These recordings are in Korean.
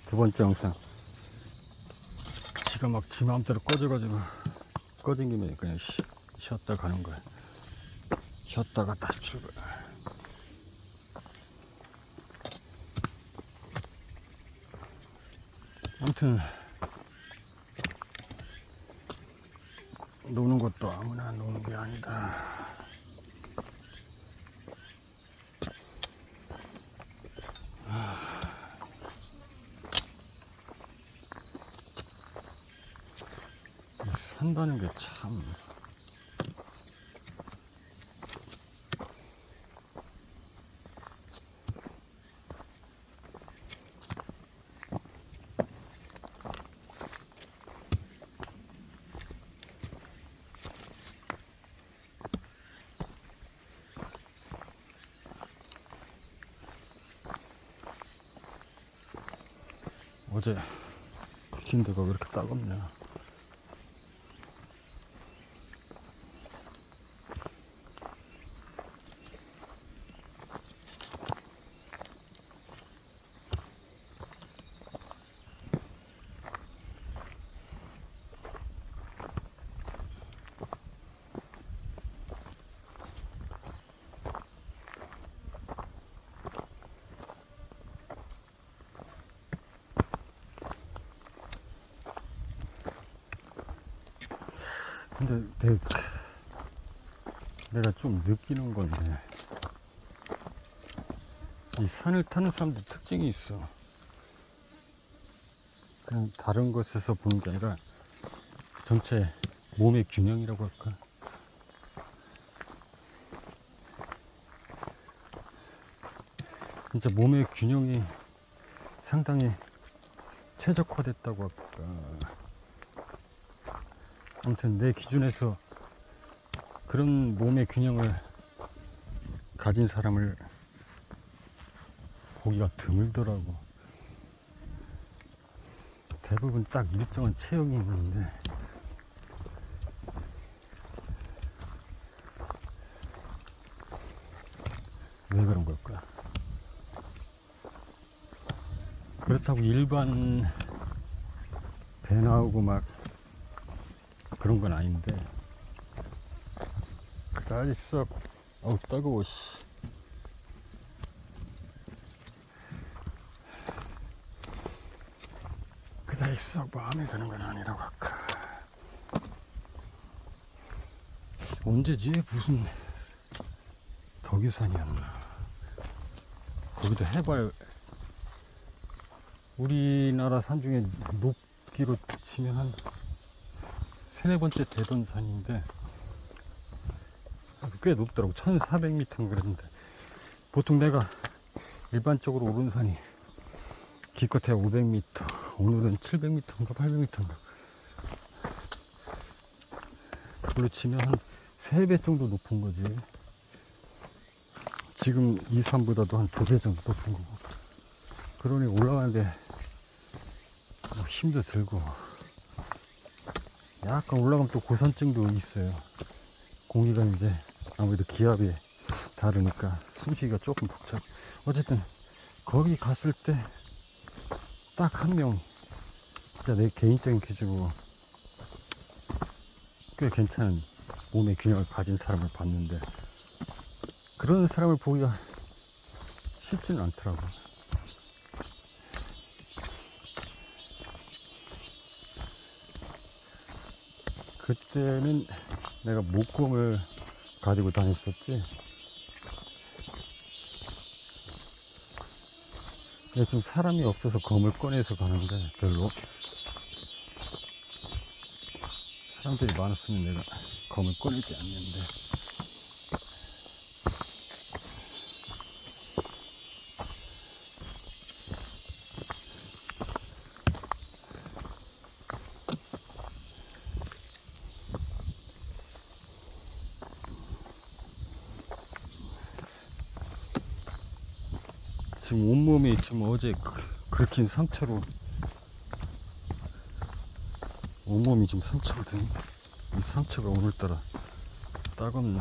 두 번째 영상. 지가 막 지 마음대로 꺼져가지고 꺼진 김에 그냥 쉬었다 가는 거야. 쉬었다가 다시 출발. 아무튼 노는 것도 아무나 노는 게 아니다. 산다는 게 참 어제 비킨 데가 왜 이렇게 따갑냐. 근데 내가 좀 느끼는 건데, 이 산을 타는 사람들 특징이 있어. 그냥 다른 것에서 보는 게 아니라 전체 몸의 균형이라고 할까. 진짜 몸의 균형이 상당히 최적화됐다고 할까. 아무튼 내 기준에서 그런 몸의 균형을 가진 사람을 보기가 드물더라고. 대부분 딱 일정한 체형이 있는데, 왜 그런 걸까? 그렇다고 일반 배 나오고 막 그런 건 아닌데, 그다지 썩 어우 따가워 씨. 그다지 썩 마음에 드는 건 아니라고 할까. 언제지 무슨 덕유산이었나. 거기도 해발 우리나라 산 중에 높기로 치면 한 세네 번째 되던 산인데 꽤 높더라고. 1400m인가 그랬는데, 보통 내가 일반적으로 오른 산이 기껏해야 500m, 오늘은 700m인가 800m인가, 그걸로 치면 한 3배 정도 높은 거지. 지금 이 산보다도 한 2배 정도 높은 거고. 그러니 올라가는데 뭐 힘도 들고, 약간 올라가면 또 고산증도 있어요. 공기가 이제 아무래도 기압이 다르니까 숨쉬기가 조금 벅차고. 어쨌든 거기 갔을 때 딱 한 명, 진짜 내 개인적인 기준으로 꽤 괜찮은 몸의 균형을 가진 사람을 봤는데, 그런 사람을 보기가 쉽지는 않더라고. 그때는 내가 목검을 가지고 다녔었지. 근데 지금 사람이 없어서 검을 꺼내서 가는데, 별로 사람들이 많았으면 내가 검을 꺼내지 않는데. 지금 온몸이 지금 어제 긁힌 상처로, 온몸이 지금 상처거든. 이 상처가 오늘따라 따갑네.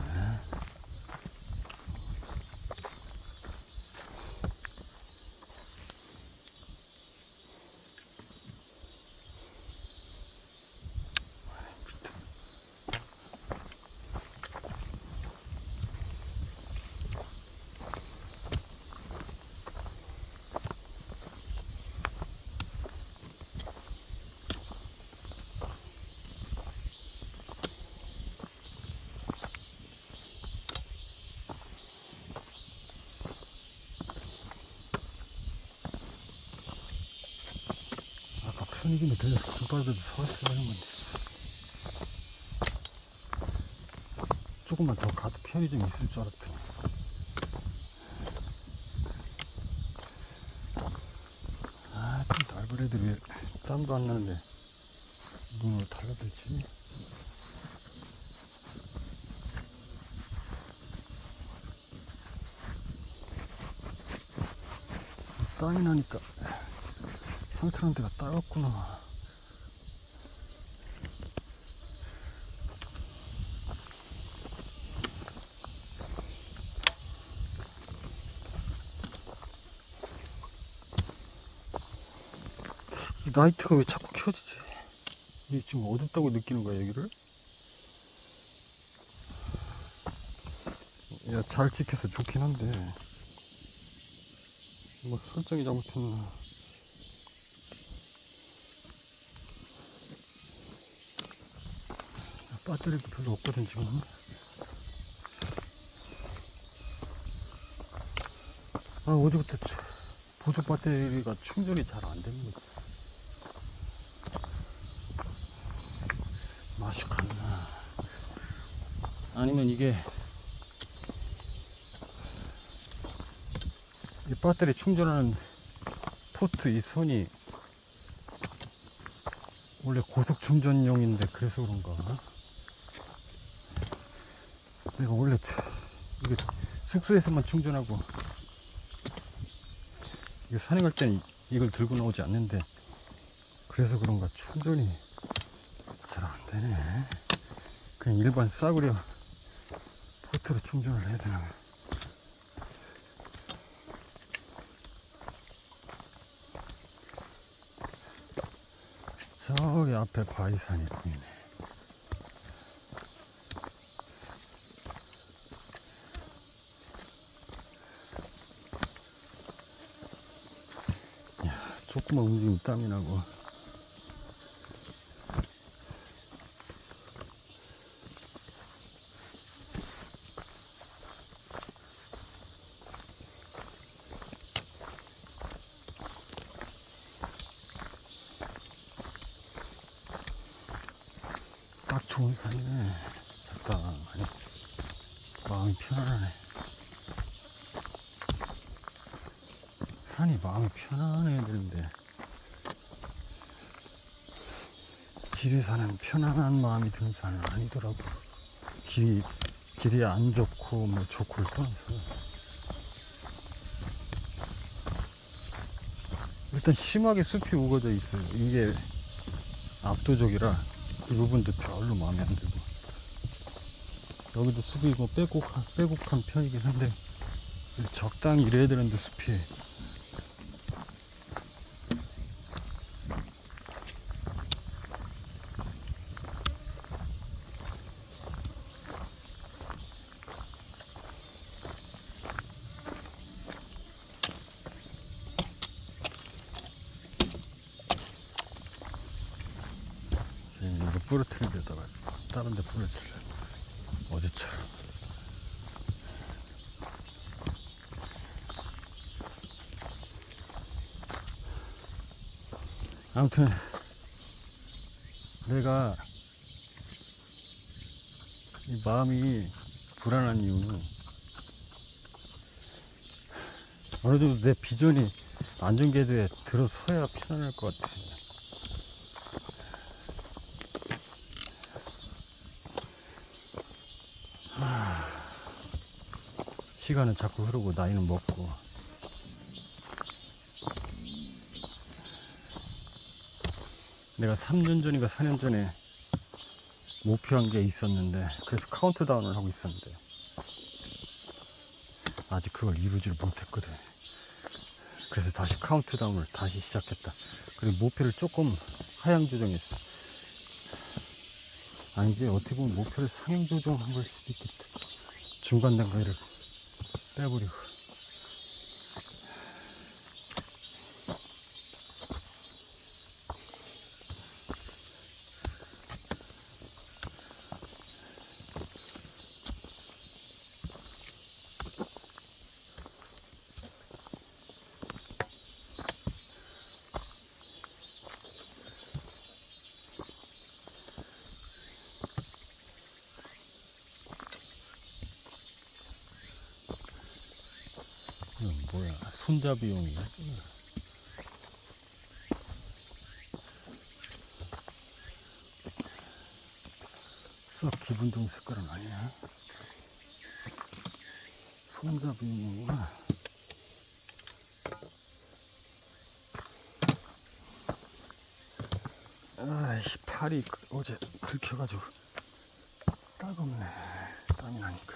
편의점에 들려서 김밥이라도 사왔어야 하는 건데. 조금만 더 가도 편의점 있을 줄 알았더니. 아, 좀 넓은 애들이 왜 땀도 안 나는데 눈으로 달라들지? 땀이 나니까 상처난 데가 따갑구나. 이 라이트가 왜 자꾸 켜지지? 이게 지금 어둡다고 느끼는 거야, 여기를? 야, 잘 찍혀서 좋긴 한데 뭐 설정이 잘못했나. 배터리도 별로 없거든 지금. 아, 어제부터 보조 배터리가 충전이 잘 안 되는 거지. 맛이 갔나? 아니면 이게 이 배터리 충전하는 포트 이 선이 원래 고속 충전용인데 그래서 그런가? 내가 원래 이게 숙소에서만 충전하고 이거 산에 갈 때는 이걸 들고 나오지 않는데 그래서 그런가 충전이 잘 안 되네. 그냥 일반 싸구려 포트로 충전을 해야 되나? 저기 앞에 바위산이 보이네. 야, 조금만 움직이면 땀이 나고. 딱 좋은 산이네. 적당하니 마음이 편안하네. 산이 마음이 편안해야 되는데 지리산은 편안한 마음이 드는 산은 아니더라고. 길이 안 좋고 뭐 좋고를 떠나서 일단 심하게 숲이 우거져 있어요. 이게 압도적이라 이 부분도 별로 마음에 안 들고, 여기도 숲이 뭐 빼곡한 편이긴 한데 적당히 이래야 되는데 숲이 이거 부러뜨린 데다가 다른 데 부러뜨려 어제처럼. 아무튼 내가 이 마음이 불안한 이유는 어느 정도 내 비전이 안전궤도에 들어서야 편안할 것 같아. 시간은 자꾸 흐르고 나이는 먹고 내가 3년 전인가 4년 전에 목표한 게 있었는데 그래서 카운트다운을 하고 있었는데 아직 그걸 이루지를 못했거든. 그래서 다시 카운트다운을 다시 시작했다. 그리고 목표를 조금 하향 조정했어. 아니지, 어떻게 보면 목표를 상향 조정한 걸 수도 있겠다. 중간 단계를 빼버리고. 손잡이용이야. 썩 기분 좋은 색깔은 아니야. 손잡이용이구나. 아이씨, 팔이 어제 긁혀가지고 따갑네. 땀이 나니까.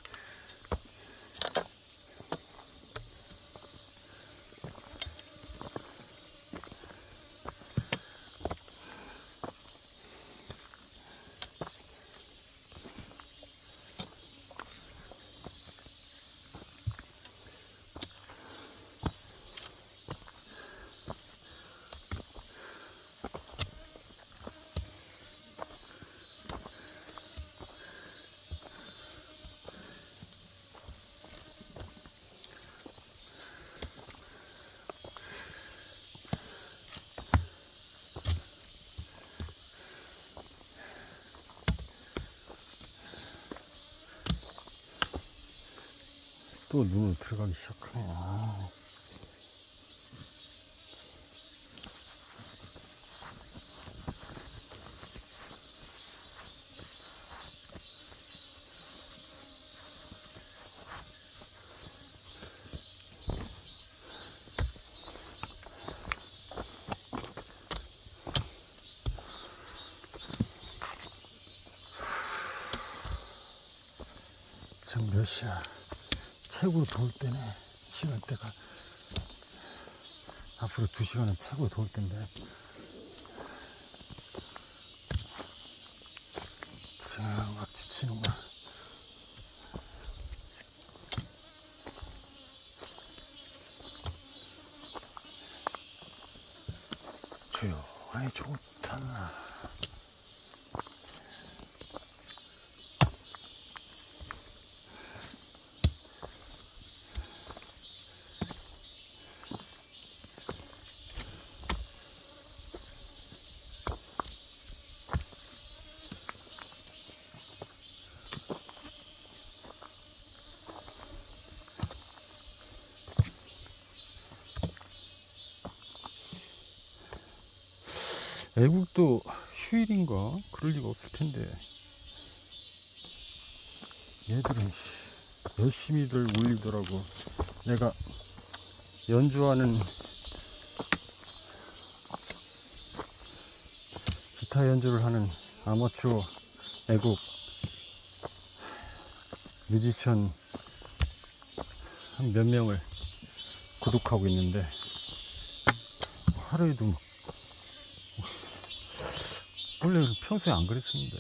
또 눈으로 들어가기 시작하네. 아. 지금 몇 시야? 최고 더울 때네. 시간대가 앞으로 2시간은 최고 더울 텐데 막 지치는구나. 조용하니 좋다. 애국도 휴일인가? 그럴 리가 없을 텐데. 얘들은 열심히들 울리더라고. 내가 연주하는 기타 연주를 하는 아마추어 애국 뮤지션 한 몇 명을 구독하고 있는데 하루에도 원래 평소에 안 그랬었는데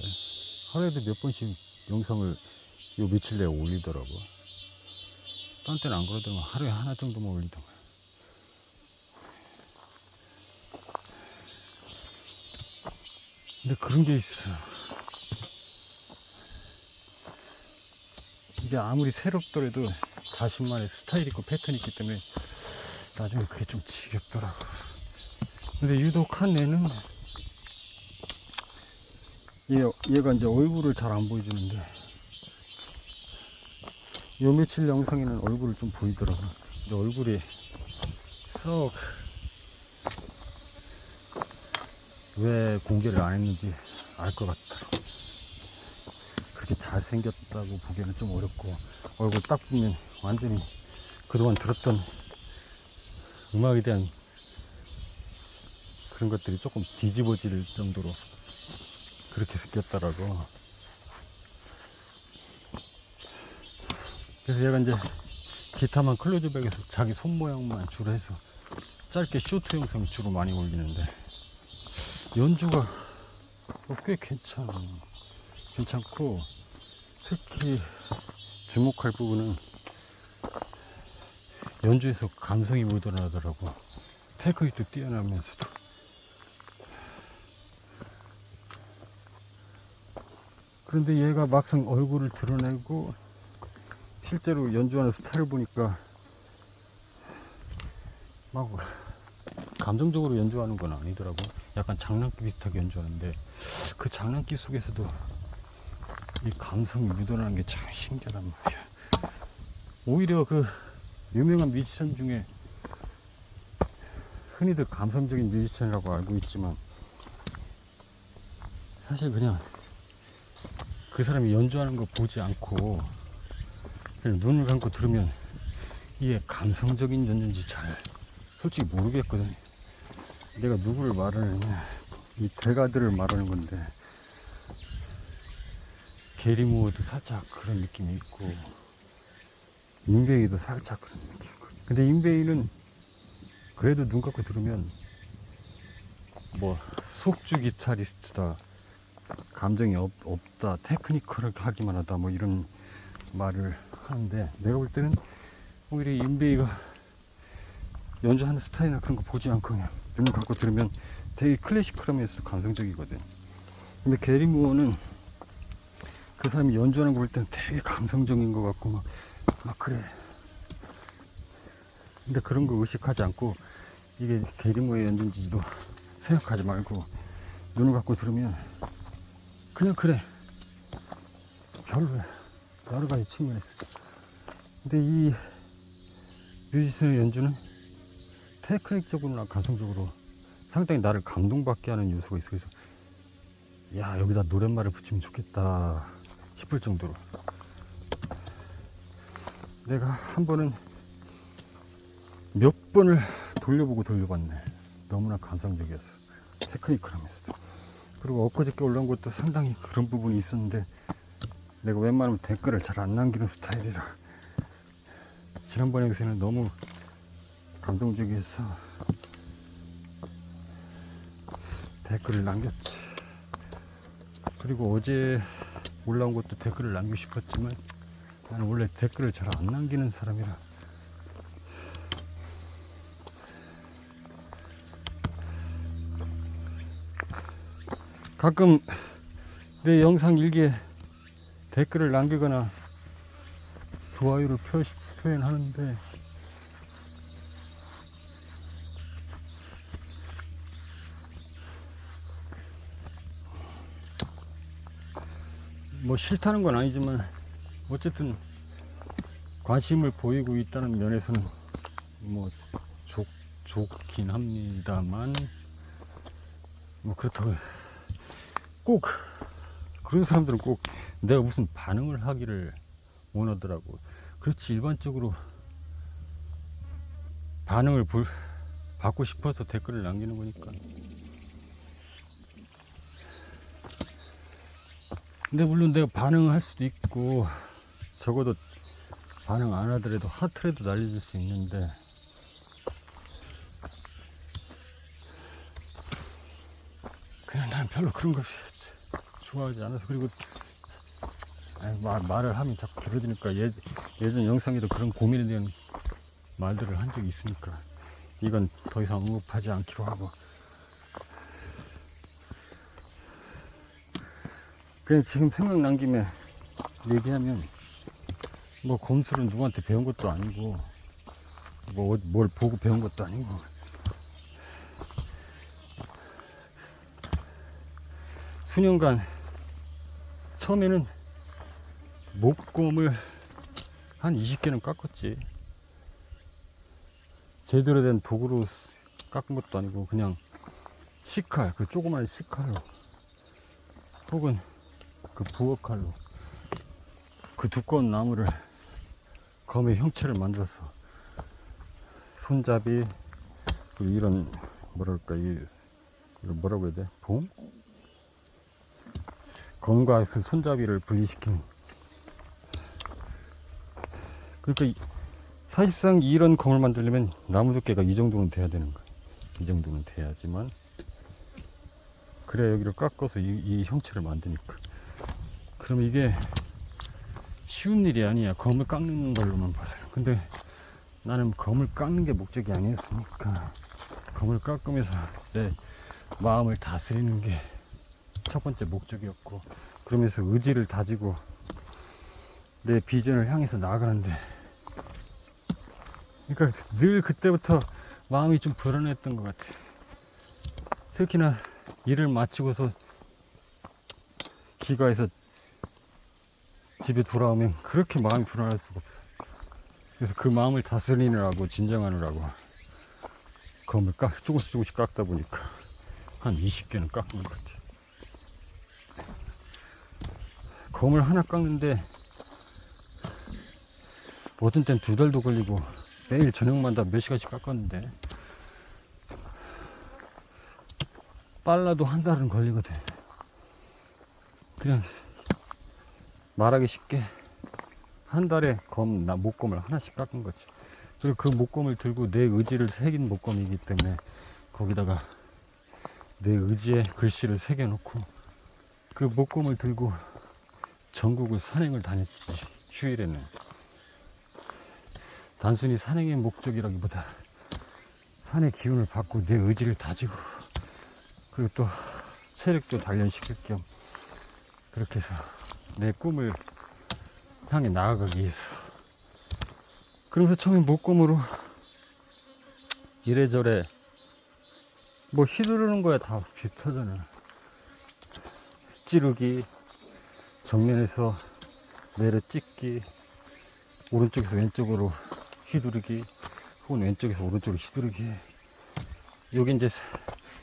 하루에도 몇 번씩 영상을 요 며칠 내에 올리더라고. 딴 때는 안 그러더만 하루에 하나 정도만 올리더만. 근데 그런 게 있어. 이게 아무리 새롭더라도 자신만의 스타일이 있고 패턴이 있기 때문에 나중에 그게 좀 지겹더라고. 근데 유독 한 애는 얘가 이제 얼굴을 잘 안 보여주는데 요 며칠 영상에는 얼굴을 좀 보이더라고. 근데 얼굴이 썩 왜 공개를 안 했는지 알 것 같더라고. 그렇게 잘생겼다고 보기에는 좀 어렵고 얼굴 딱 보면 완전히 그동안 들었던 음악에 대한 그런 것들이 조금 뒤집어질 정도로 그렇게 생겼더라고. 그래서 얘가 이제 기타만 클로즈백에서 자기 손 모양만 주로 해서 짧게 쇼트 영상 주로 많이 올리는데 연주가 꽤 괜찮고 특히 주목할 부분은 연주에서 감성이 묻어나더라고. 테크닉도 뛰어나면서도. 그런데 얘가 막상 얼굴을 드러내고 실제로 연주하는 스타일을 보니까 막 감정적으로 연주하는 건 아니더라고. 약간 장난기 비슷하게 연주하는데 그 장난기 속에서도 이 감성이 묻어나는 게 참 신기하단 말이야. 오히려 그 유명한 뮤지션 중에 흔히들 감성적인 뮤지션이라고 알고 있지만 사실 그냥 그 사람이 연주하는 거 보지 않고 그냥 눈을 감고 들으면 이게 감성적인 연주인지 잘 솔직히 모르겠거든. 내가 누구를 말하느냐, 이 대가들을 말하는 건데, 게리 무어도 살짝 그런 느낌이 있고 임베이도 살짝 그런 느낌이 있고. 근데 임베이는 그래도 눈 감고 들으면 뭐 속주 기타리스트다, 감정이 없다, 테크니컬하기만 하다, 뭐 이런 말을 하는데, 내가 볼 때는 오히려 임베이가 연주하는 스타일이나 그런 거 보지 않고 그냥 눈을 감고 들으면 되게 클래시컬하면서 감성적이거든. 근데 게리 무어는 그 사람이 연주하는 거 볼 때는 되게 감성적인 것 같고 막 그래. 근데 그런 거 의식하지 않고 이게 게리 무어의 연주인지도 생각하지 말고 눈을 감고 들으면 그냥 그래. 별로야. 여러 가지 측면에서. 근데 이 뮤지션의 연주는 테크닉적으로나 감성적으로 상당히 나를 감동받게 하는 요소가 있어. 그래서 야, 여기다 노랫말을 붙이면 좋겠다 싶을 정도로. 내가 한 번은 몇 번을 돌려보고 돌려봤네. 너무나 감성적이어서, 테크니컬하면서도. 그리고 엊그저께 올라온 것도 상당히 그런 부분이 있었는데, 내가 웬만하면 댓글을 잘 안 남기는 스타일이라 지난번에는 너무 감동적이어서 댓글을 남겼지. 그리고 어제 올라온 것도 댓글을 남기고 싶었지만 나는 원래 댓글을 잘 안 남기는 사람이라. 가끔 내 영상 일기에 댓글을 남기거나 좋아요를 표현하는데, 뭐 싫다는 건 아니지만 어쨌든 관심을 보이고 있다는 면에서는 뭐 좋긴 합니다만, 뭐 그렇다고 꼭 그런 사람들은 꼭 내가 무슨 반응을 하기를 원하더라고. 그렇지, 일반적으로 반응을 받고 싶어서 댓글을 남기는 거니까. 근데 물론 내가 반응할 수도 있고, 적어도 반응 안 하더라도 하트라도 날려줄 수 있는데, 그냥 나는 별로 그런 거 좋아하지 않아서. 그리고 말을 하면 자꾸 길어지니까, 예전 영상에도 그런 고민에 대한 말들을 한 적이 있으니까 이건 더 이상 언급하지 않기로 하고, 그냥 지금 생각난 김에 얘기하면, 뭐 검술은 누구한테 배운 것도 아니고 뭐 뭘 보고 배운 것도 아니고, 수년간 처음에는 목검을 한 20개는 깎았지. 제대로 된 도구로 깎은 것도 아니고 그냥 식칼, 그 조그만 식칼로 혹은 그 부엌칼로 그 두꺼운 나무를 검의 형체를 만들어서 손잡이, 그리고 이런 뭐랄까, 이걸 뭐라고 해야 돼? 봉? 검과 그 손잡이를 분리시킨. 그러니까 사실상 이런 검을 만들려면 나무 두께가 이 정도는 돼야 되는 거야. 이 정도는 돼야지만, 그래야 여기를 깎아서 이 형체를 만드니까. 그럼 이게 쉬운 일이 아니야, 검을 깎는 걸로만 봐서는. 근데 나는 검을 깎는 게 목적이 아니었으니까, 검을 깎으면서 내 마음을 다스리는 게 첫 번째 목적이었고, 그러면서 의지를 다지고 내 비전을 향해서 나아가는데, 그러니까 늘 그때부터 마음이 좀 불안했던 것 같아. 특히나 일을 마치고서 귀가해서 집에 돌아오면 그렇게 마음이 불안할 수가 없어. 그래서 그 마음을 다스리느라고, 진정하느라고 검을 조금씩 깎다 보니까 한 20개는 깎은 것 같아요. 검을 하나 깎는데 어떤 땐 2달도 걸리고 매일 저녁마다 몇 시간씩 깎았는데 빨라도 한 달은 걸리거든. 그냥 말하기 쉽게 한 달에 목검을 하나씩 깎은 거지. 그리고 그 목검을 들고 내 의지를 새긴 목검이기 때문에 거기다가 내 의지의 글씨를 새겨놓고 그 목검을 들고 전국을 산행을 다녔지. 휴일에는 단순히 산행의 목적이라기보다 산의 기운을 받고 내 의지를 다지고 그리고 또 체력도 단련시킬 겸 그렇게 해서 내 꿈을 향해 나아가기 위해서. 그러면서 처음에 목검으로 이래저래 뭐 휘두르는 거야 다 비슷하잖아. 찌르기, 정면에서 내려 찍기, 오른쪽에서 왼쪽으로 휘두르기, 혹은 왼쪽에서 오른쪽으로 휘두르기. 여기 이제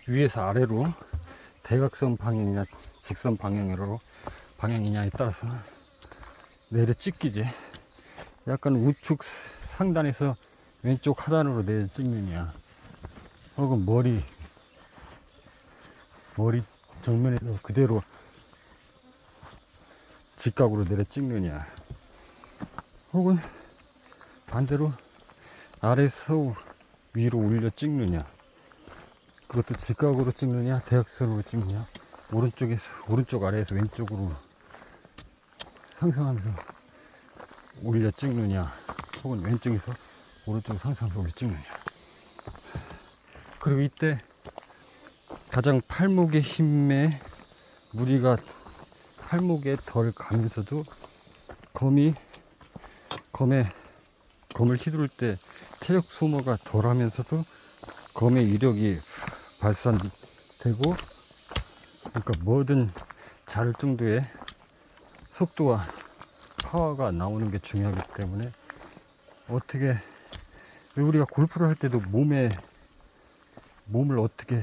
위에서 아래로 대각선 방향이냐 직선 방향이냐에 따라서 내려 찍기지. 약간 우측 상단에서 왼쪽 하단으로 내려 찍느냐, 혹은 머리 정면에서 그대로 직각으로 내려 찍느냐, 혹은 반대로 아래에서 위로 올려 찍느냐, 그것도 직각으로 찍느냐 대각선으로 찍느냐, 오른쪽 아래에서 왼쪽으로 상승하면서 올려 찍느냐, 혹은 왼쪽에서 오른쪽으로 상승하면서 올려 찍느냐. 그리고 이때 가장 팔목의 힘에 무리가 팔목에 덜 가면서도 검을 휘두를 때 체력 소모가 덜 하면서도 검의 위력이 발산되고, 그러니까 뭐든 자를 정도의 속도와 파워가 나오는 게 중요하기 때문에, 어떻게 우리가 골프를 할 때도 몸을 어떻게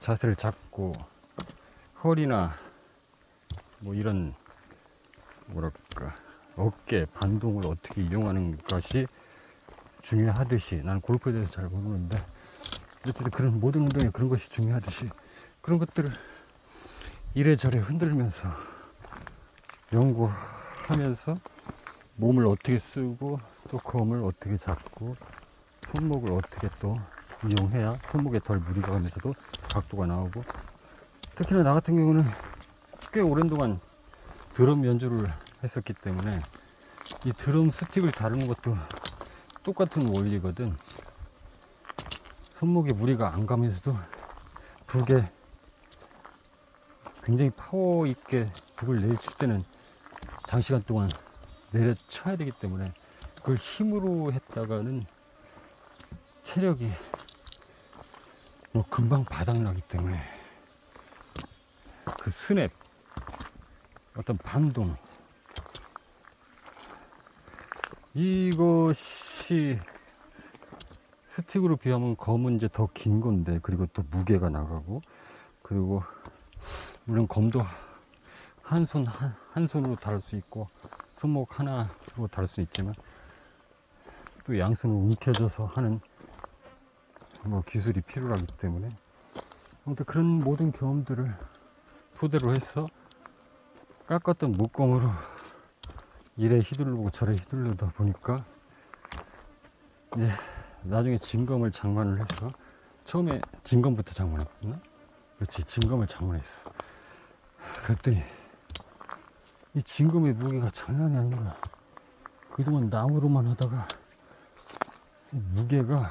자세를 잡고 허리나 뭐 이런 뭐랄까 어깨 반동을 어떻게 이용하는 것이 중요하듯이, 나는 골프에 대해서 잘 모르는데 어쨌든 그런 모든 운동에 그런 것이 중요하듯이 그런 것들을 이래저래 흔들면서 연구하면서 몸을 어떻게 쓰고 또 검을 어떻게 잡고 손목을 어떻게 또 이용해야 손목에 덜 무리가 가면서도 각도가 나오고, 특히나 나 같은 경우는 꽤 오랜 동안 드럼 연주를 했었기 때문에 이 드럼 스틱을 다루는 것도 똑같은 원리거든. 손목에 무리가 안 가면서도 북에 굉장히 파워 있게 북을 내칠 때는 장시간 동안 내려쳐야 되기 때문에 그걸 힘으로 했다가는 체력이 금방 바닥나기 때문에 그 스냅, 어떤 반동, 이것이 스틱으로 비하면 검은 이제 더 긴 건데, 그리고 또 무게가 나가고, 그리고 물론 검도 한 손으로 다룰 수 있고 손목 하나로 다룰 수 있지만 또 양손으로 움켜져서 하는 뭐 기술이 필요하기 때문에, 아무튼 그런 모든 경험들을 토대로 해서 깎았던 목검으로 이래 휘둘르고 저래 휘둘르다 보니까 이제 나중에 진검을 장만을 해서, 처음에 진검부터 장만했구나. 그렇지, 진검을 장만했어. 그랬더니 이 진검의 무게가 장난이 아니라, 그동안 나무로만 하다가 무게가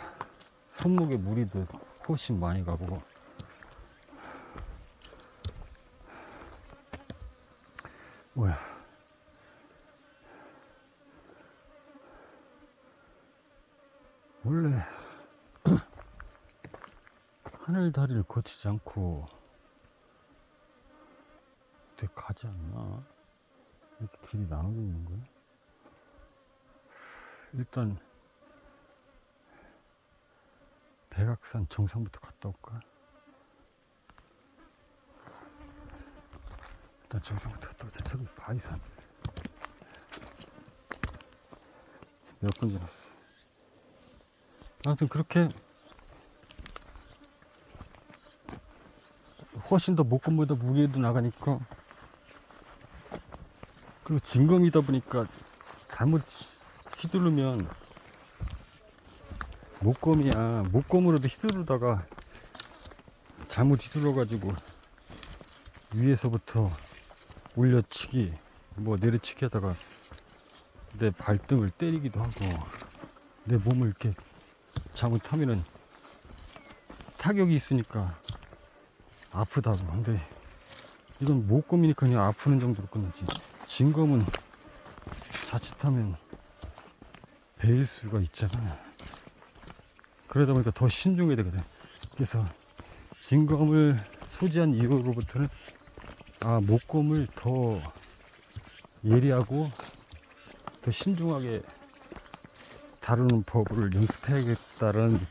손목에 무리도 훨씬 많이 가고, 뭐야, 원래 하늘 다리를 거치지 않고 어떻게 가지 않나? 이렇게 길이 나눠져 있는 거야? 일단 백악산 정상부터 갔다 올까? 일단 정상부터 갔다 오자. 저기 바위산. 지금 몇 분 지났어. 아무튼 그렇게 훨씬 더 목검보다 무게도 나가니까 그 진검이다 보니까 잘못 휘두르면 목검이야. 목검으로도 휘두르다가 잘못 휘둘러가지고 위에서부터 올려치기 뭐 내려치기 하다가 내 발등을 때리기도 하고 내 몸을 이렇게 잘못하면은 타격이 있으니까 아프다고. 근데 이건 목검이니까 그냥 아프는 정도로 끝나지. 진검은 자칫하면 베일 수가 있잖아. 그러다 보니까 더 신중해야 되거든. 그래서 진검을 소지한 이후로부터는 목검을 더 예리하고 더 신중하게 다루는 법을 연습해야겠다라는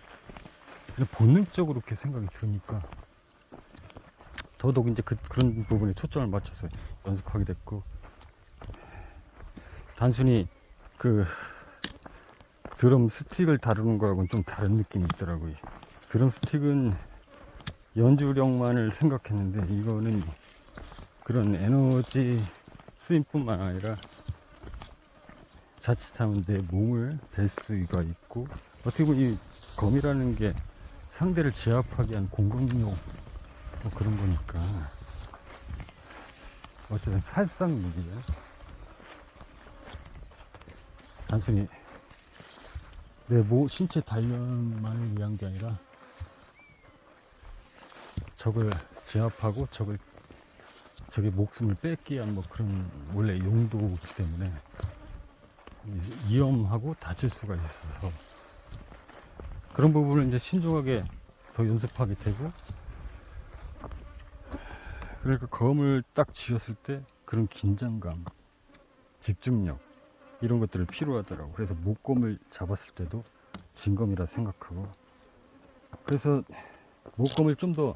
본능적으로 그렇게 생각이 드니까 더더욱 이제 그런 부분에 초점을 맞춰서 연습하게 됐고, 단순히 그 드럼 스틱을 다루는 거하고는 좀 다른 느낌이 있더라고요. 드럼 스틱은 연주력만을 생각했는데 이거는 그런 에너지 쓰임뿐만 아니라 자칫하면 내 몸을 뵐 수가 있고, 어떻게 보면 이 검이라는 게 상대를 제압하기 위한 공격용 뭐 그런 거니까 어쨌든 살상 무기죠. 단순히 내 신체 단련만을 위한 게 아니라 적을 제압하고 적의 목숨을 뺏기 위한 뭐 그런 원래 용도이기 때문에 위험하고 다칠 수가 있어서 그런 부분을 이제 신중하게 더 연습하게 되고, 그러니까 검을 딱 쥐었을 때 그런 긴장감, 집중력 이런 것들을 필요하더라고. 그래서 목검을 잡았을 때도 진검이라 생각하고, 그래서 목검을 좀 더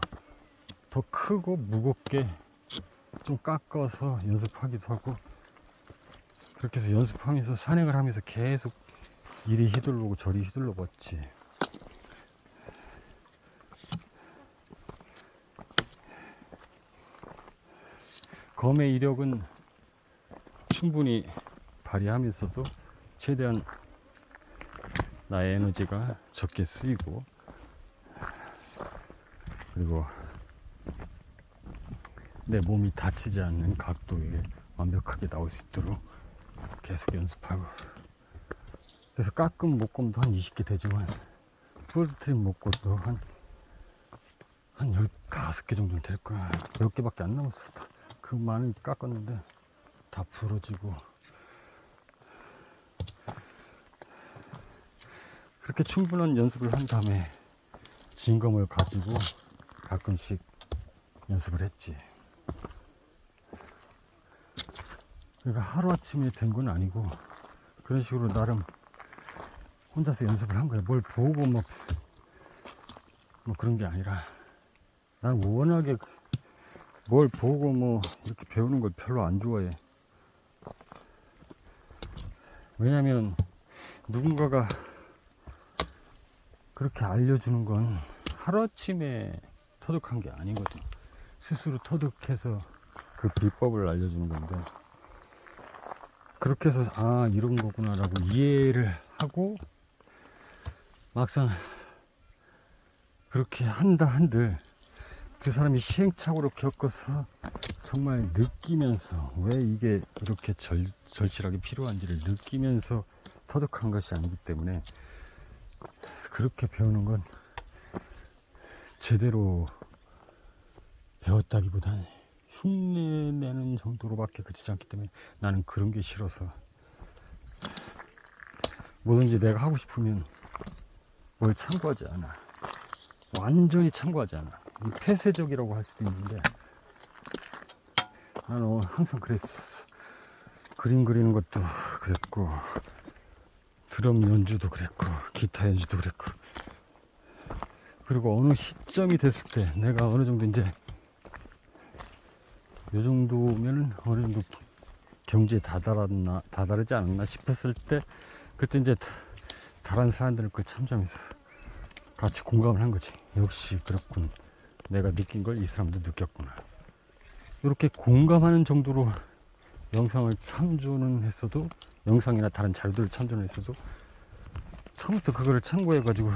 크고 무겁게 좀 깎아서 연습하기도 하고, 그렇게 해서 연습하면서 산행을 하면서 계속 이리 휘둘르고 저리 휘둘러 봤지. 검의 이력은 충분히 발휘하면서도 최대한 나의 에너지가 적게 쓰이고, 그리고 내 몸이 다치지 않는 각도에 완벽하게 나올 수 있도록 계속 연습하고, 그래서 깎은 목검도 한 20개 되지만 풀트림 목검도 한 15개 정도는 될 거야. 몇 개밖에 안 남았어. 그 많은 깎았는데 다 부러지고. 그렇게 충분한 연습을 한 다음에 진검을 가지고 가끔씩 연습을 했지. 그러니까 하루아침에 된 건 아니고 그런 식으로 나름 혼자서 연습을 한 거야. 뭘 보고 뭐 그런 게 아니라, 난 워낙에 뭘 보고 뭐 이렇게 배우는 걸 별로 안 좋아해. 왜냐면 누군가가 그렇게 알려주는 건 하루아침에 터득한 게 아니거든. 스스로 터득해서 그 비법을 알려주는 건데, 그렇게 해서 이런 거구나 라고 이해를 하고 막상 그렇게 한들 그 사람이 시행착오로 겪어서 정말 느끼면서 왜 이게 이렇게 절실하게 필요한지를 느끼면서 터득한 것이 아니기 때문에, 그렇게 배우는 건 제대로 배웠다기보다는 흉내내는 정도로밖에 그치지 않기 때문에 나는 그런 게 싫어서, 뭐든지 내가 하고 싶으면 뭘 참고하지 않아. 완전히 참고하지 않아. 폐쇄적이라고 할 수도 있는데 나는 항상 그랬었어. 그림 그리는 것도 그랬고, 드럼 연주도 그랬고, 기타 연주도 그랬고, 그리고 어느 시점이 됐을 때 내가 어느 정도 이제 요 정도면은 어느 정도 경지에 다다르지 않았나 싶었을 때 그때 이제 다른 사람들 걸 참조하면서 같이 공감을 한 거지. 역시 그렇군. 내가 느낀 걸 이 사람도 느꼈구나. 이렇게 공감하는 정도로 영상을 참조는 했어도, 영상이나 다른 자료들을 참조는 했어도 처음부터 그거를 참고해 가지고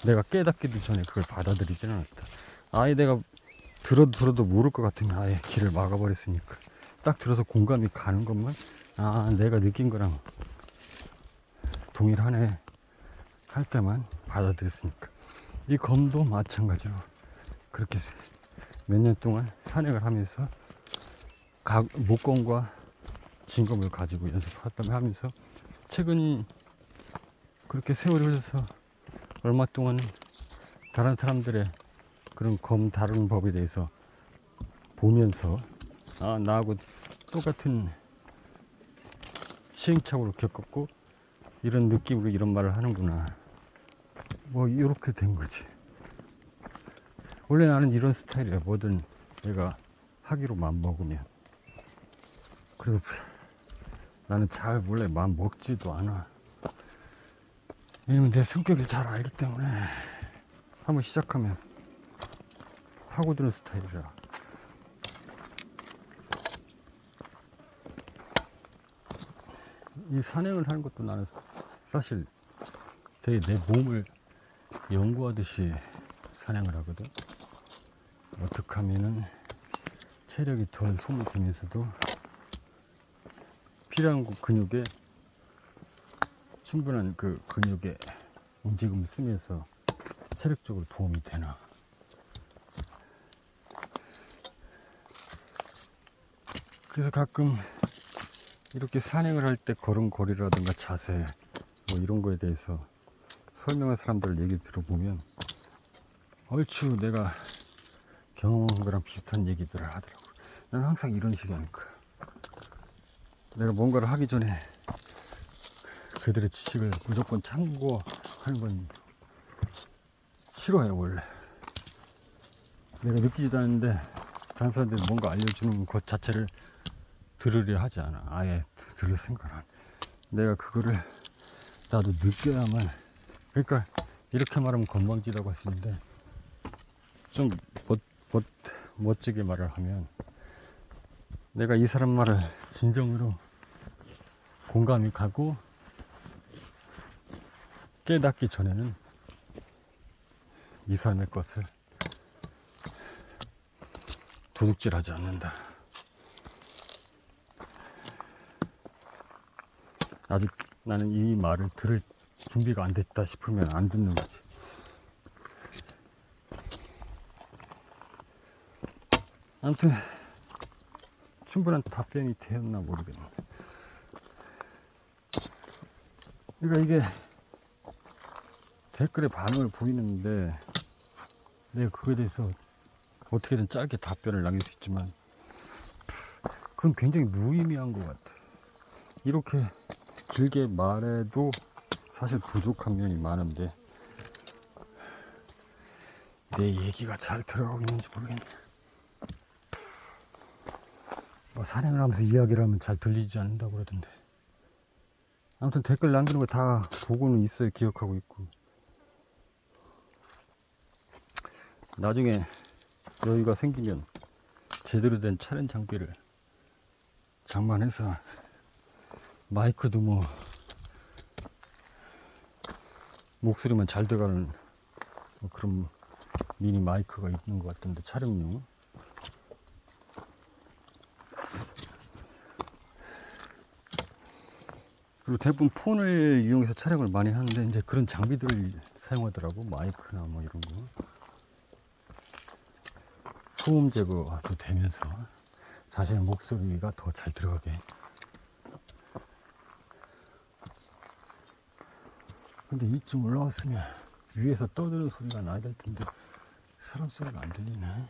내가 깨닫기도 전에 그걸 받아들이지는 않았다. 아예 내가 들어도 모를 것 같으면 아예 길을 막아버렸으니까 딱 들어서 공감이 가는 것만, 아 내가 느낀 거랑 동일하네 할 때만 받아들였으니까. 이 검도 마찬가지로 그렇게 몇 년 동안 산행을 하면서 목검과 진검을 가지고 연습하면서 최근 그렇게 세월이 흘러서 얼마 동안 다른 사람들의 그런 검 다루는 법에 대해서 보면서 아 나하고 똑같은 시행착오를 겪었고 이런 느낌으로 이런 말을 하는구나, 뭐 이렇게 된 거지. 원래 나는 이런 스타일이야. 뭐든 내가 하기로 마음 먹으면. 그리고 나는 잘 원래 마음 먹지도 않아. 왜냐면 내 성격을 잘 알기 때문에 한번 시작하면 파고드는 스타일이라. 이 산행을 하는 것도 나는 사실 되게 내 몸을 연구하듯이 산행을 하거든. 어떻게 하면은 체력이 덜 소모되면서도 필요한 근육에 충분한 그 근육의 움직임을 쓰면서 체력적으로 도움이 되나. 그래서 가끔 이렇게 산행을 할 때 걸음걸이라든가 자세 뭐 이런 거에 대해서 설명한 사람들 얘기 들어보면 얼추 내가 경험한 거랑 비슷한 얘기들을 하더라고. 나는 항상 이런 식이 아닐까. 내가 뭔가를 하기 전에 그들의 지식을 무조건 참고하는 건 싫어해 원래. 내가 느끼지도 않는데 다른 사람들이 뭔가 알려주는 것 자체를 들으려 하지 않아. 아예 들을 생각 안 해. 내가 그거를 나도 느껴야만. 그러니까 이렇게 말하면 건방지다고 하시는데 좀 멋지게 말을 하면 내가 이 사람 말을 진정으로 공감이 가고 깨닫기 전에는 이 사람의 것을 도둑질하지 않는다. 아직 나는 이 말을 들을 준비가 안 됐다 싶으면 안 듣는 거지. 아무튼 충분한 답변이 되었나 모르겠네. 그러니까 이게 댓글에 반응을 보이는데 내가 그거에 대해서 어떻게든 짧게 답변을 남길 수 있지만 그건 굉장히 무의미한 것 같아. 이렇게 길게 말해도 사실 부족한 면이 많은데 내 얘기가 잘 들어가고 있는지 모르겠네. 뭐 산행을 하면서 이야기를 하면 잘 들리지 않는다고 그러던데. 아무튼 댓글 남기는 거 다 보고는 있어요. 기억하고 있고. 나중에 여유가 생기면 제대로 된 촬영 장비를 장만해서 마이크도 뭐 목소리만 잘 들어가는 뭐 그런 미니 마이크가 있는 것 같던데, 촬영용. 그리고 대부분 폰을 이용해서 촬영을 많이 하는데 이제 그런 장비들을 사용하더라고. 마이크나 뭐 이런 거. 소음 제거도 되면서 자신의 목소리가 더 잘 들어가게. 근데 이쯤 올라왔으면 위에서 떠드는 소리가 나야 될 텐데 사람 소리가 안 들리네.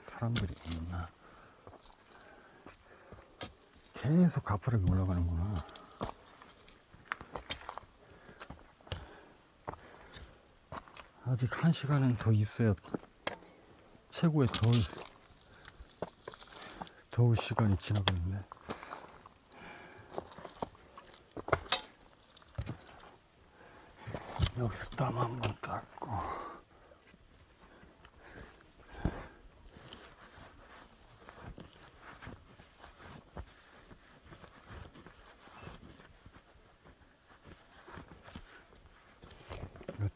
사람들이 없나. 계속 가파르게 올라가는구나. 아직 1시간은 더 있어야 최고의 더울 시간이 지나가는데, 여기서 땀 한번 닦고,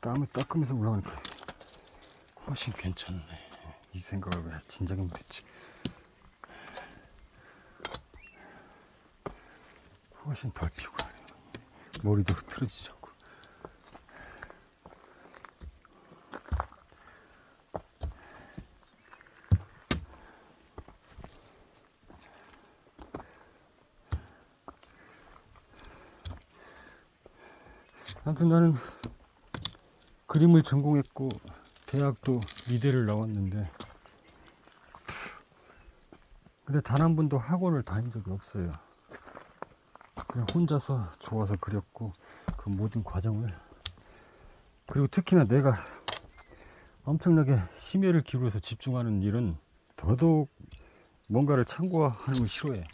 땀을 닦으면서 올라가니까 훨씬 괜찮네. 이 생각을 왜 진작에 못했지. 훨씬 덜 피곤해. 머리도 흐트러지지 않고. 아무튼 나는 그림을 전공했고 대학도 미대를 나왔는데, 근데 단 한 번도 학원을 다닌 적이 없어요. 그냥 혼자서 좋아서 그렸고, 그 모든 과정을. 그리고 특히나 내가 엄청나게 심혈을 기울여서 집중하는 일은 더더욱 뭔가를 참고하는 걸 싫어해.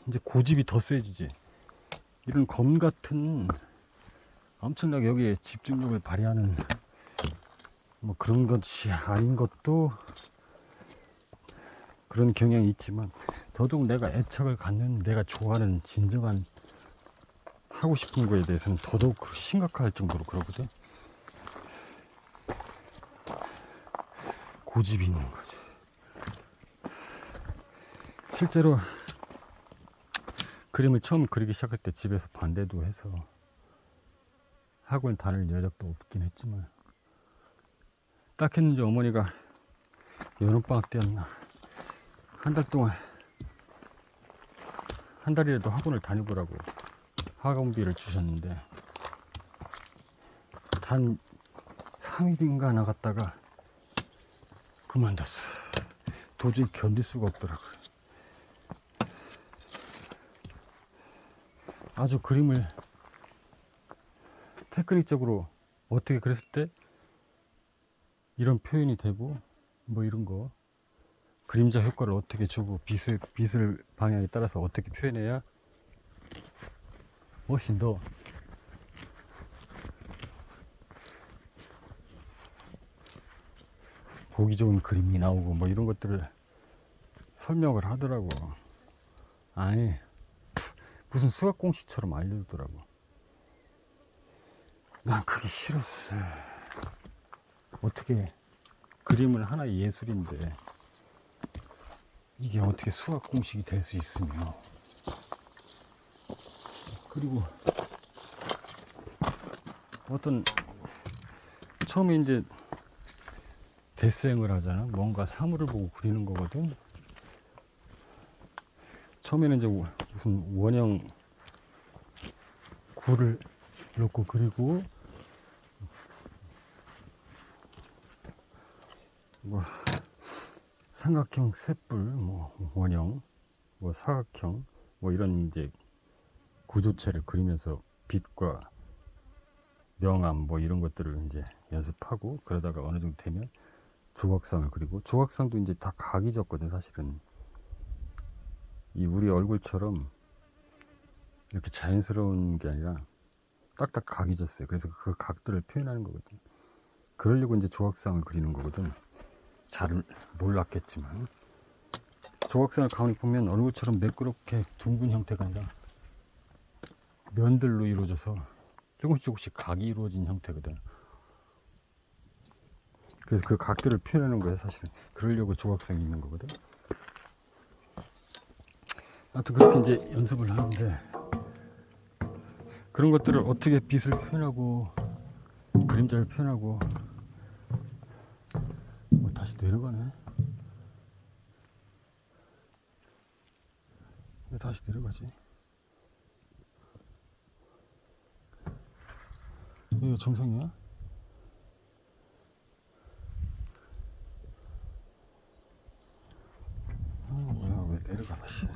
이제 고집이 더 세지지. 이런 검 같은 엄청나게 여기에 집중력을 발휘하는 뭐 그런 것이 아닌 것도 그런 경향이 있지만, 더더욱 내가 애착을 갖는, 내가 좋아하는 진정한 하고 싶은 거에 대해서는 더더욱 심각할 정도로 그러거든. 고집이 있는 거지. 실제로 그림을 처음 그리기 시작할 때 집에서 반대도 해서 학원 다닐 여력도 없긴 했지만, 딱 했는지 어머니가 여름방학 때였나 한 달 동안, 한 달이라도 학원을 다녀보라고 학원비를 주셨는데, 단 3일인가 나갔다가 그만뒀어. 도저히 견딜 수가 없더라고. 아주 그림을 테크닉적으로 어떻게 그랬을 때 이런 표현이 되고, 뭐 이런 거, 그림자 효과를 어떻게 주고, 빛을 방향에 따라서 어떻게 표현해야 훨씬 더 보기 좋은 그림이 나오고, 뭐 이런 것들을 설명을 하더라고. 아니, 무슨 수학 공식처럼 알려주더라고. 난 그게 싫었어. 어떻게, 그림은 하나의 예술인데 이게 어떻게 수학 공식이 될 수 있으며. 그리고 어떤, 처음에 이제 데생을 하잖아. 뭔가 사물을 보고 그리는 거거든. 처음에는 이제 무슨 원형 구를 놓고 그리고, 뭐 삼각형 셋불, 뭐 원형, 뭐 사각형, 뭐 이런 이제 구조체를 그리면서 빛과 명암 뭐 이런 것들을 이제 연습하고, 그러다가 어느 정도 되면 조각상을 그리고, 조각상도 이제 다 각이 졌거든. 사실은 이 우리 얼굴처럼 이렇게 자연스러운 게 아니라 딱딱 각이 졌어요. 그래서 그 각들을 표현하는 거거든. 그러려고 이제 조각상을 그리는 거거든. 잘 몰랐겠지만, 조각상을 가만히 보면 얼굴처럼 매끄럽게 둥근 형태가 아니라 면들로 이루어져서 조금씩 각이 이루어진 형태거든. 그래서 그 각들을 표현하는 거야. 사실은 그러려고 조각상이 있는 거거든. 하여튼 그렇게 이제 연습을 하는데, 그런 것들을 어떻게 빛을 표현하고 그림자를 표현하고. 다시 내려가네. 왜 다시 내려가지? 이거 정상이야? 아 뭐야, 왜 내려가. 다시.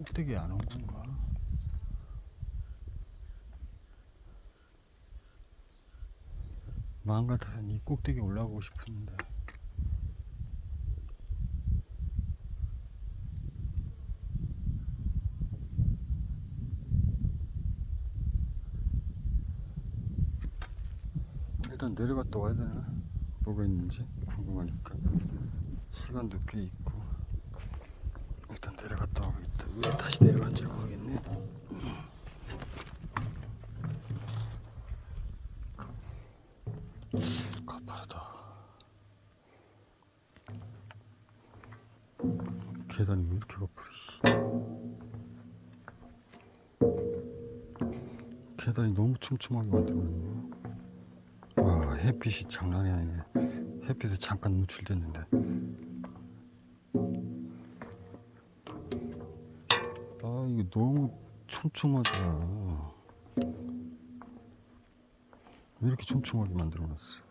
꼭대기에 안 온 건가? 마음 같아서는 이 꼭대기에 올라가고 싶었는데. 일단 내려갔다 와야 되나? 뭐가 있는지 궁금하니까. 시간도 꽤 있고. 일단 내려갔다 와야겠다. 왜 다시 내려간지 모르겠네. 가파르다. 계단이 왜 이렇게 가파르지? 계단이 너무 촘촘하게 만들어놨네. 와, 햇빛이 장난이 아니네. 햇빛에 잠깐 노출됐는데. 아, 이거 너무 촘촘하다. 왜 이렇게 촘촘하게 만들어놨어?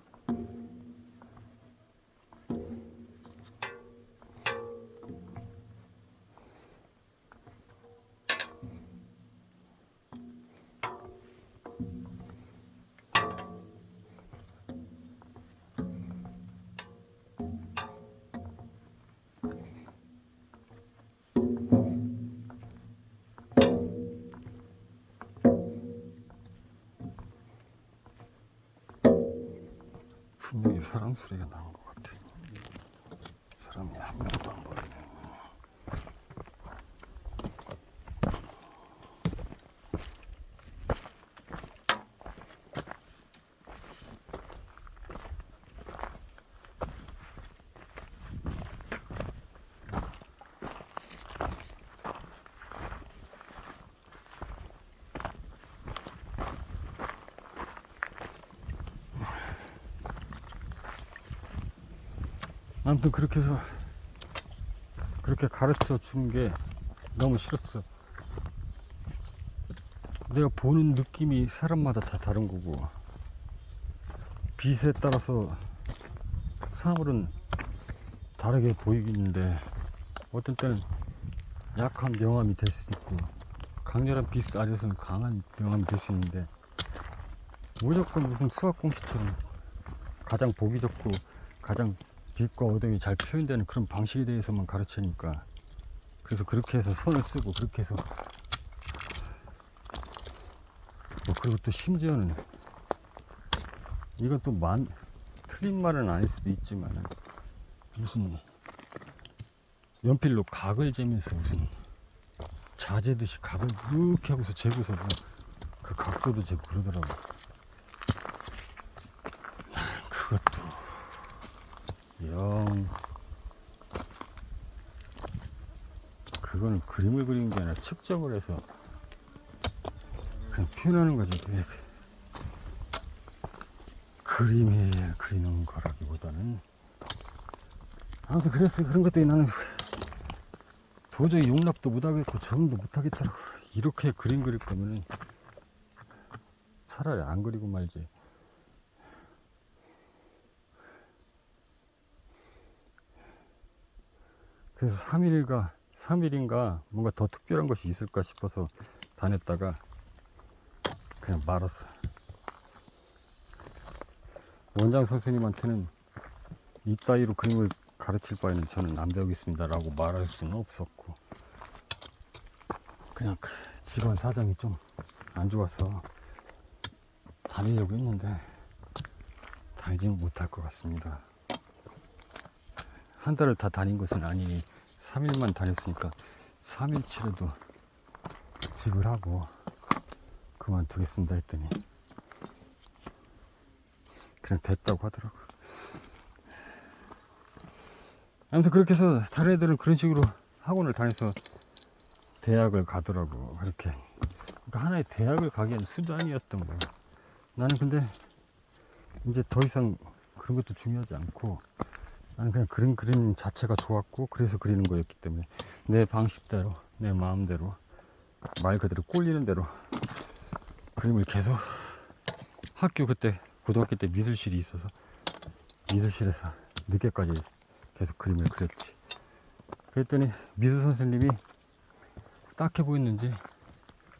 분명히 사람 소리가 나는 것 같아. 사람이 한 명도 안 보이네. 아무튼 그렇게 해서 그렇게 가르쳐 준 게 너무 싫었어. 내가 보는 느낌이 사람마다 다 다른 거고, 빛에 따라서 사물은 다르게 보이겠는데, 어떤 때는 약한 명암이 될 수도 있고, 강렬한 빛 아래서는 강한 명암이 될 수 있는데, 무조건 무슨 수학 공식처럼 가장 보기 좋고 가장 빛과 어둠이 잘 표현되는 그런 방식에 대해서만 가르치니까, 그래서 그렇게 해서 손을 쓰고 그렇게 해서 그리고 또 심지어는 이건 또 틀린 말은 아닐 수도 있지만, 무슨 연필로 각을 재면서 무슨 자재듯이 각을 이렇게 하고서 재고서 그 각도도 재고 그러더라고. 그것도 영, 그거는 그림을 그리는 게 아니라 측정을 해서 그냥 표현하는 거지. 그림에 그리는 거라기보다는. 아무튼 그래서 그런 것들이 나는 도저히 용납도 못하겠고 적응도 못하겠더라고. 이렇게 그림 그릴 거면은 차라리 안 그리고 말지. 그래서 3일인가 뭔가 더 특별한 것이 있을까 싶어서 다녔다가 그냥 말았어. 원장 선생님한테는 이따위로 그림을 가르칠 바에는 저는 안 배우겠습니다 라고 말할 수는 없었고, 그냥 직원 사정이 좀 안 좋아서 다니려고 했는데 다니지는 못할 것 같습니다. 한 달을 다 다닌 것은 아니니 3일만 다녔으니까 3일치라도 지불하고 그만두겠습니다 했더니 그냥 됐다고 하더라고. 아무튼 그렇게 해서 다른 애들은 그런 식으로 학원을 다녀서 대학을 가더라고. 그렇게 그러니까 하나의 대학을 가기엔 수단이었던 거야. 나는 근데 이제 더 이상 그런 것도 중요하지 않고, 나는 그냥 그림 자체가 좋았고 그래서 그리는 거였기 때문에 내 방식대로 내 마음대로 말 그대로 꼴리는 대로 그림을 계속, 그때 고등학교 때 미술실이 있어서 미술실에서 늦게까지 계속 그림을 그렸지. 그랬더니 미술 선생님이 딱해 보였는지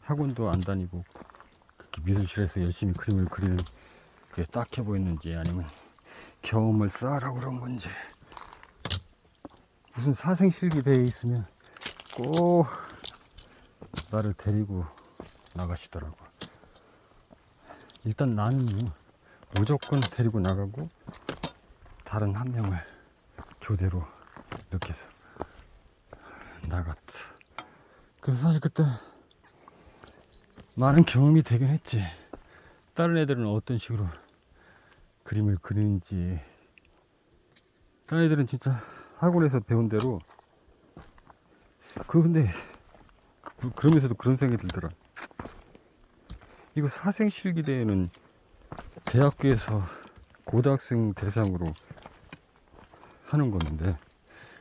학원도 안 다니고 그렇게 미술실에서 열심히 그림을 그리는 그게 딱해 보였는지 아니면 경험을 쌓으라고 그런 건지 무슨 사생실기 대회에 있으면 꼭 나를 데리고 나가시더라고. 일단 나는 무조건 데리고 나가고 다른 한 명을 교대로 이렇게 해서 나갔다. 그래서 사실 그때 많은 경험이 되긴 했지. 다른 애들은 어떤 식으로 그림을 그리는지. 다른 애들은 진짜 학원에서 배운 대로 근데 그러면서도 그런 생각이 들더라. 이거 사생실기대회는 대학교에서 고등학생 대상으로 하는 건데,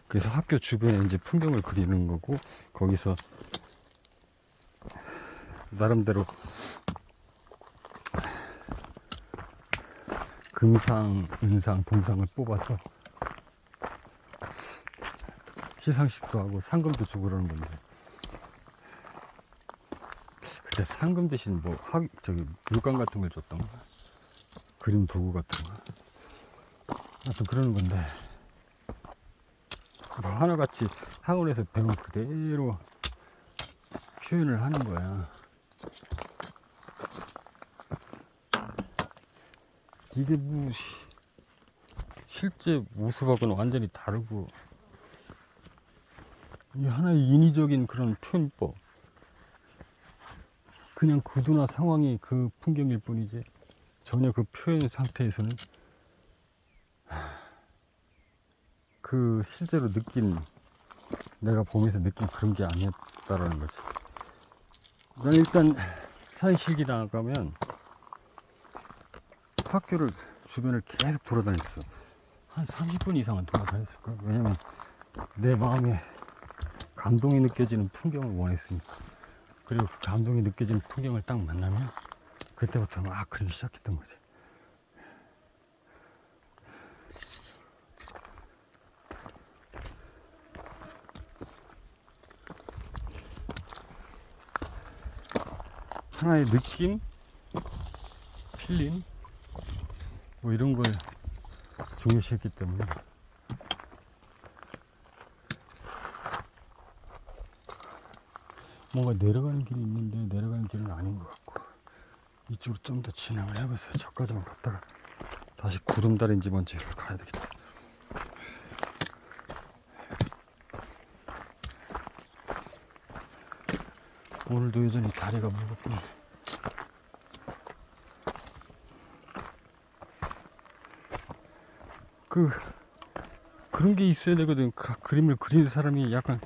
그래서 학교 주변에 이제 풍경을 그리는 거고, 거기서 나름대로 금상, 은상, 동상을 뽑아서 시상식도 하고 상금도 주고 그러는 건데, 그때 상금 대신 뭐 물감 같은 걸 줬던가, 그림 도구 같은 거, 하여튼 그러는 건데, 뭐 하나같이 학원에서 배운 그대로 표현을 하는 거야. 이게 뭐 실제 모습하고는 완전히 다르고, 이 하나의 인위적인 그런 표현법, 그냥 구도나 상황이 그 풍경일 뿐이지 전혀 그 표현 상태에서는 그 실제로 내가 보면서 느낀 그런 게 아니었다라는 거지. 난 일단 사회실기 나가면 학교를 주변을 계속 돌아다녔어. 한 30분 이상은 돌아다녔을 거야. 왜냐면 내 마음에 감동이 느껴지는 풍경을 원했으니까. 그리고 그 감동이 느껴지는 풍경을 딱 만나면 그때부터 막 그리기 시작했던 거지. 하나의 느낌, 필름, 뭐 이런 걸 중요시했기 때문에 뭔가 내려가는 길이 있는데 내려가는 길은 아닌 것 같고, 이쪽으로 좀 더 진행을 해봐서 저까지만 갔다가 다시 구름다리인지 뭔지를 가야 되겠다. 오늘도 여전히 다리가 무겁군. 그런 게 있어야 되거든. 그림을 그리는 사람이 약간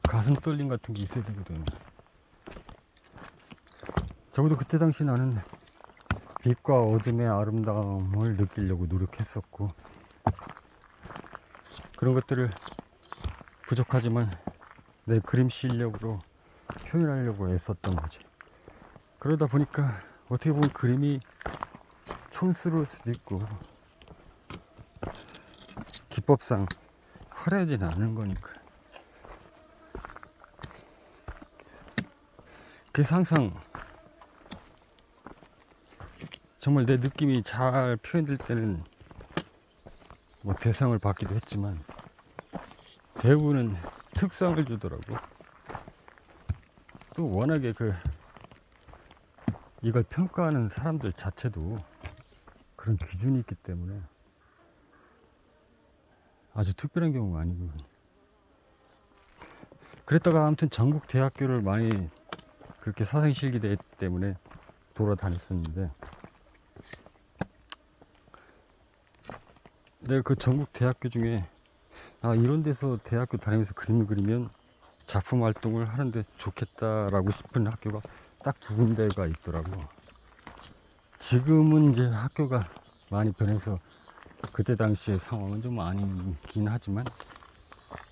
가슴 떨림 같은 게 있어야 되거든. 적어도 그때 당시 나는 빛과 어둠의 아름다움을 느끼려고 노력했었고, 그런 것들을 부족하지만 내 그림 실력으로 표현하려고 애썼던 거지. 그러다 보니까 어떻게 보면 그림이 촌스러울 수도 있고 기법상 화려하지는 않은 거니까. 그래서 항상 정말 내 느낌이 잘 표현될 때는 뭐 대상을 받기도 했지만 대부분은 특상을 주더라고. 또 워낙에 이걸 평가하는 사람들 자체도 그런 기준이 있기 때문에 아주 특별한 경우가 아니고, 그랬다가 아무튼 전국 대학교를 많이 그렇게 사생실기대 때문에 돌아다녔었는데, 내가 그 전국 대학교 중에 이런 데서 대학교 다니면서 그림을 그리면 작품 활동을 하는데 좋겠다라고 싶은 학교가 딱 두 군데가 있더라고. 지금은 이제 학교가 많이 변해서 그때 당시의 상황은 좀 아니긴 하지만,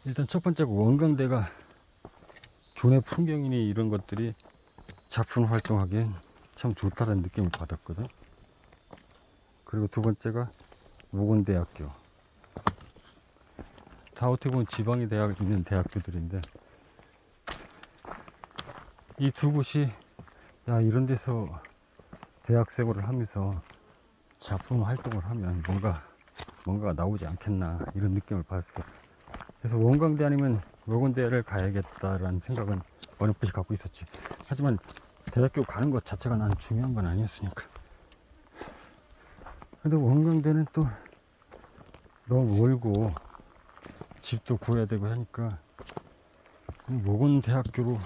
일단 첫 번째가 원광대가 교내 풍경이니 이런 것들이 작품 활동하기엔 참 좋다는 느낌을 받았거든. 그리고 두 번째가 모건대학교. 다 어떻게 보면 지방에 있는 대학교들인데, 이 두 곳이, 야, 이런 데서 대학 생활을 하면서 작품 활동을 하면 뭔가가 나오지 않겠나, 이런 느낌을 받았어. 그래서 원광대 아니면 외곤대를 가야겠다라는 생각은 어렴풋이 갖고 있었지. 하지만 대학교 가는 것 자체가 난 중요한 건 아니었으니까. 근데 원광대는 또 너무 멀고 집도 구해야 되고 하니까 모건대학교로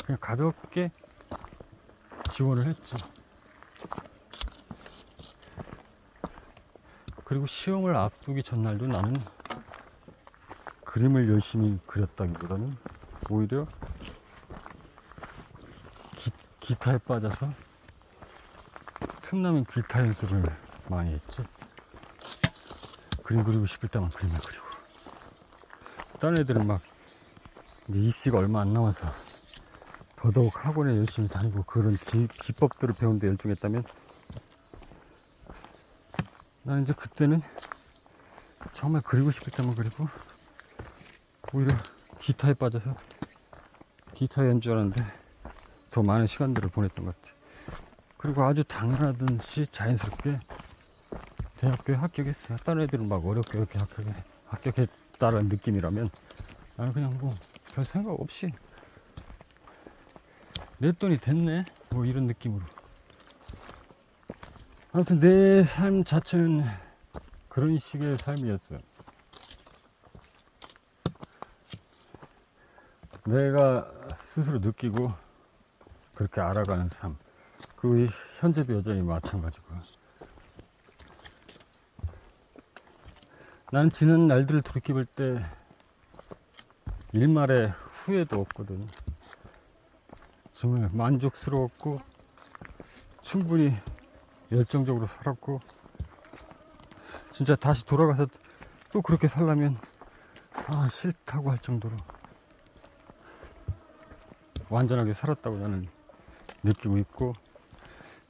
그냥 가볍게 지원을 했지. 그리고 시험을 앞두기 전날도 나는 그림을 열심히 그렸다기보다는 오히려 기타에 빠져서 틈나면 기타 연습을 많이 했지. 그림 그리고 싶을 때만 그림을 그리고. 다른 애들은 막 이제 입시가 얼마 안 남아서 더더욱 학원에 열심히 다니고 그런 기법들을 배우는 데 열중했다면, 나는 이제 그때는 정말 그리고 싶을 때만 그리고 오히려 기타에 빠져서 기타 연주하는데 더 많은 시간들을 보냈던 것 같아. 그리고 아주 당연하듯이 자연스럽게 대학교에 합격했어. 다른 애들은 막 어렵게 이렇게 합격했다는 느낌이라면 나는 그냥 뭐 별 생각 없이 내 돈이 됐네, 뭐 이런 느낌으로. 아무튼 내 삶 자체는 그런 식의 삶이었어요. 내가 스스로 느끼고 그렇게 알아가는 삶. 그 현재도 여전히 마찬가지고. 나는 지난 날들을 돌이켜볼 때 일말의 후회도 없거든. 정말 만족스러웠고 충분히 열정적으로 살았고, 진짜 다시 돌아가서 또 그렇게 살려면 싫다고 할 정도로 완전하게 살았다고 나는 느끼고 있고,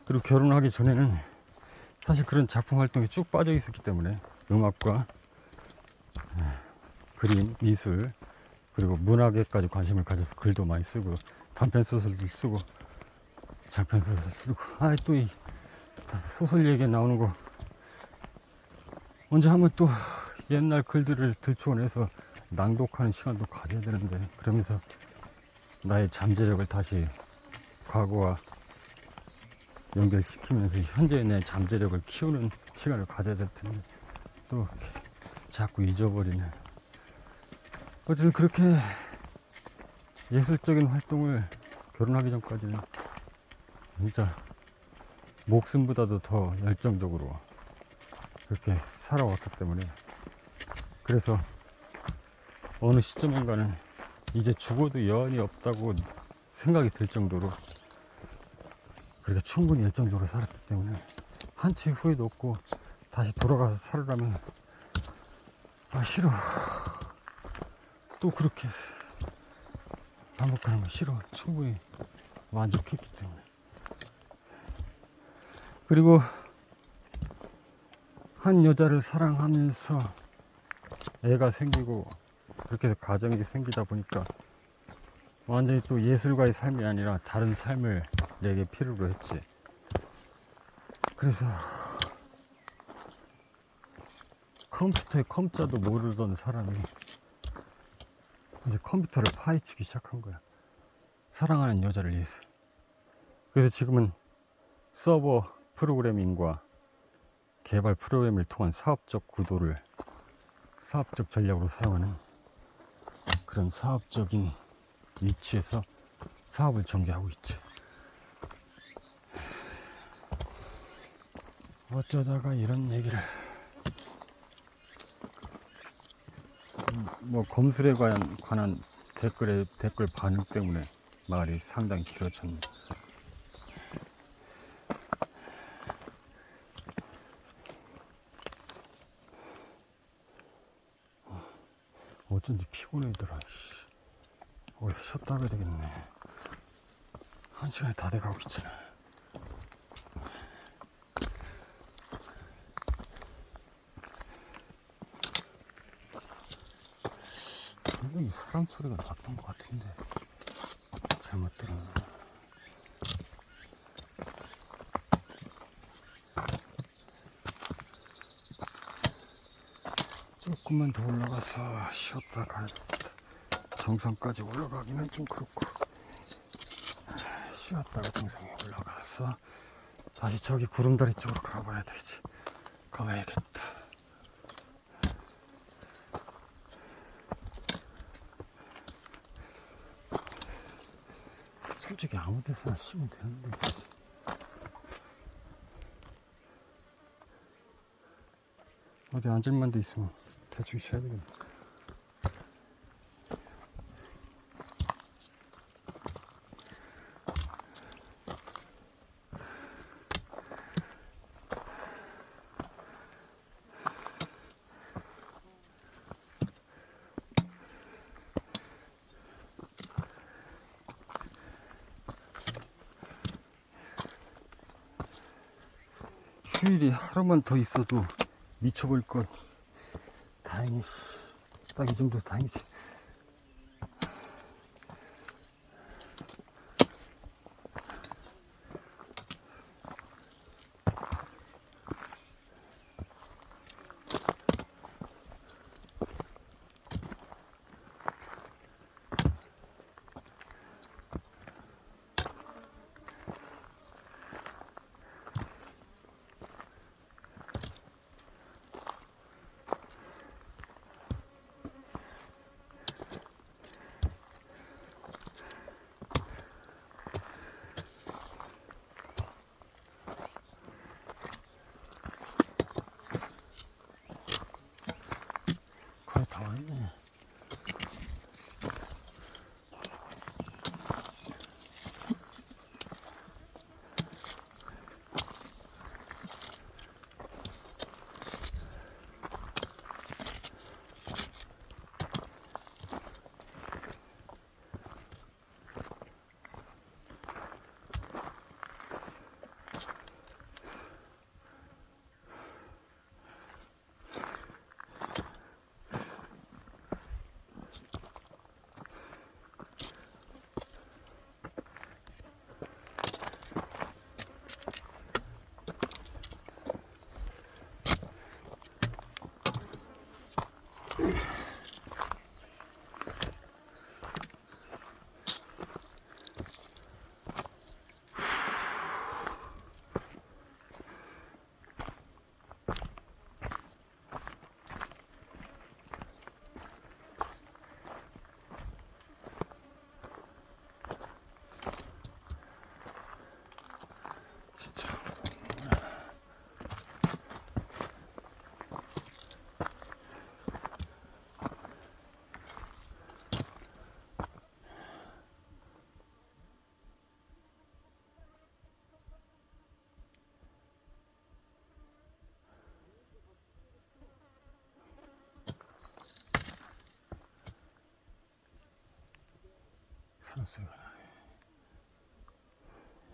그리고 결혼하기 전에는 사실 그런 작품 활동에 쭉 빠져 있었기 때문에 음악과 그림, 미술, 그리고 문학에까지 관심을 가져서 글도 많이 쓰고 단편 소설도 쓰고 장편 소설 쓰고, 또 이 소설 얘기 나오는 거 언제 한번 또 옛날 글들을 들추어내서 낭독하는 시간도 가져야 되는데, 그러면서 나의 잠재력을 다시 과거와 연결시키면서 현재의 내 잠재력을 키우는 시간을 가져야 될 텐데 또 자꾸 잊어버리는. 어쨌든 그렇게 예술적인 활동을 결혼하기 전까지는 진짜 목숨보다도 더 열정적으로 그렇게 살아왔기 때문에, 그래서 어느 시점인가는 이제 죽어도 여한이 없다고 생각이 들 정도로 그렇게 충분히 열정적으로 살았기 때문에 한치 후회도 없고, 다시 돌아가서 살으라면 싫어, 또 그렇게 반복하는 거 싫어. 충분히 만족했기 때문에. 그리고 한 여자를 사랑하면서 애가 생기고 그렇게 해서 가정이 생기다 보니까 완전히 또 예술가의 삶이 아니라 다른 삶을 내게 필요로 했지. 그래서 컴퓨터의 컴자도 모르던 사람이 이제 컴퓨터를 파헤치기 시작한 거야. 사랑하는 여자를 위해서. 그래서 지금은 서버 프로그래밍과 개발 프로그램을 통한 사업적 구도를 사업적 전략으로 사용하는 그런 사업적인 위치에서 사업을 전개하고 있지. 어쩌다가 이런 얘기를, 뭐 검술에 관한 댓글 반응 때문에 말이 상당히 길어졌네. 어쩐지 피곤해더라. 어디서 쉬었다 가야 되겠네. 1시간이 다 돼가고 있잖아. 분명히 사람 소리가 났던 것 같은데. 조금만 더 올라가서 쉬었다 가야겠다. 정상까지 올라가기는 좀 그렇고, 쉬었다가 정상에 올라가서 다시 저기 구름다리 쪽으로 가봐야 되지. 가봐야겠다. 솔직히 아무 데서나 쉬면 되는데. 어디 앉을만 데 있으면 대충 쉬어야 되겠네. 휴일이 하루만 더 있어도 미쳐버릴 걸. 다행히 딱 이 정도 다행이지. 거의 다 왔네. 진짜. 산소리가 나네.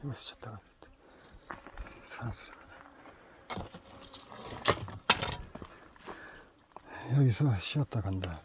여기서 쳤다가 산소리가 나네. 여기서 쉬었다 간다.